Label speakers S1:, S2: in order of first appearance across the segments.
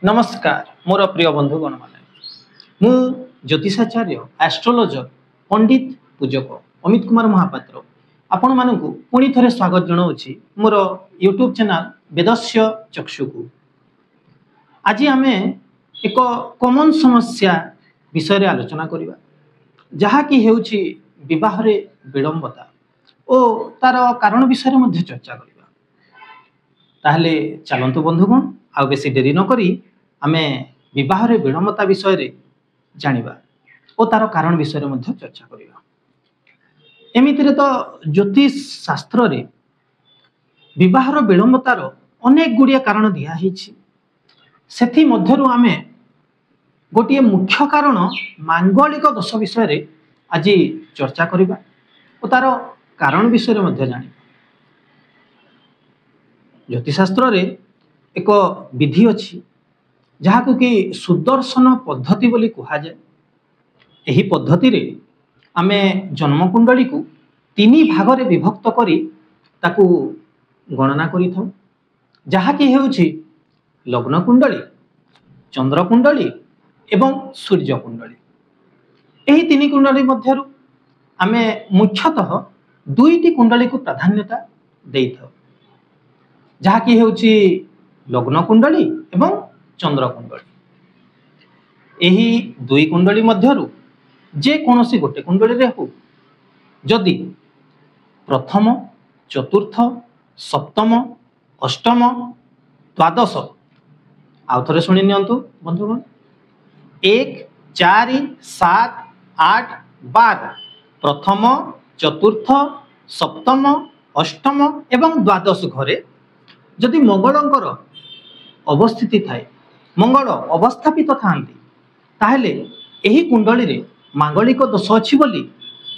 S1: नमस्कार मोर प्रिय बंधुगण मान मु ज्योतिषाचार्य एस्ट्रोलोजर पंडित पूजक अमित कुमार महापात्र आपण मानक पुणी थे स्वागत जनाऊँगी मोर यूट्यूब चैनल वेदस्य चक्षु को। आज आम एक कॉमन समस्या विषय आलोचना करवा जहाँकि हेउछि विवाह रे विलंबता और तार कारण विषय चर्चा करवा। ताहले चलंतु बंधुगण आउ बेसी डेरी न करी आमे विवाह रे विलंबता विषय रे जानिबा और तार कारण विषय रे चर्चा करवा। एमितिरे तो ज्योतिष शास्त्र रे विवाह रो विलंबतार अनेक गुड़िया कारण दिया हिछि। सेथि मध्यरु आमे गोटिए मुख्य कारण मांगलिक दोष विषय रे आज चर्चा करवा और तार कारण विषय रे जानिबा। ज्योतिष शास्त्र रे एक विधि अछि जहाकु कि सुदर्शन पद्धति बोली कहा जाए। एही पद्धति रे आमे जन्म कुंडली को तीन भाग रे विभक्त करी ताकू गणना करि थाउ जहाकि हेउछि लग्न कुंडली, चंद्र कुंडली एवं सूर्य कुंडली। एही तीन कुंडली मध्यरु आमे मुख्यतः दुईटी कुंडली को प्राधान्यता देइथाउ जहाँकि हेउछि लग्न कुंडली एवं चंद्र कुंडली। एही दुई कुंडली मध्यरु जे कोनोसी गोटे कुंडली रे हो जदि प्रथम, चतुर्थ, सप्तम, अष्टम, द्वादश आउ थरे सुनि नियंतु बंधुगण 1, 4, 7, 8, 12 प्रथम, चतुर्थ, सप्तम, अष्टम एवं द्वादश घरे जदि मंगलंकर अवस्थिति थाए, मंगल अवस्थापित थांती ताहेले एही कुंडली रे मांगलिक दोष अछि बोली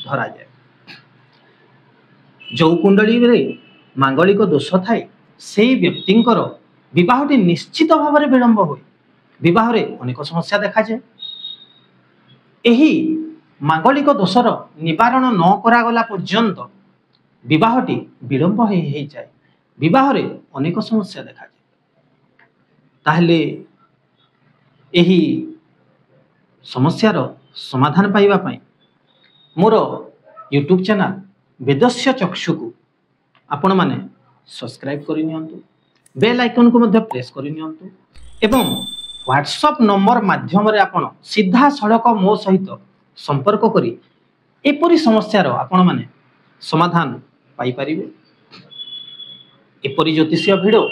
S1: धरा जाए। जो कुंडली रे मांगलिक दोष थाए सेही व्यक्तिंकर विवाहटी निश्चित भाव में विलंब होय विवाह रे अनेक समस्या देखा जाए। एही मांगलिक दोषर निवारण न करागला पर्यंत विवाहटी विलंब हो जाए, विवाह रे अनेक समस्या देखा जाए। ताहले एही समस्यार समाधान पाइबा पई मोर यूट्यूब चैनल वेदस्य चक्षु को आपण माने सब्सक्राइब करि नियंतु, बेल आइकन को मध्य प्रेस करि नियंतु एवं व्हाट्सएप नंबर माध्यम रे आपण सीधा सड़क मो सहित संपर्क करी एपरी समस्यार आपण माने समाधान पाई परिबे। एपरी ज्योतिषीय वीडियो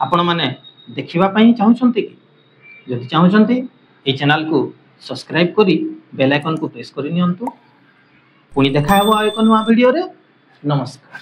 S1: आपण माने देखिबा पई चाहुचंती कि जदि चाहुचंती ए चैनल को सब्सक्राइब करी बेल आइकन को प्रेस करि नियंतु। पुणी देखा हेबो आ एक नवा वीडियो रे। नमस्कार।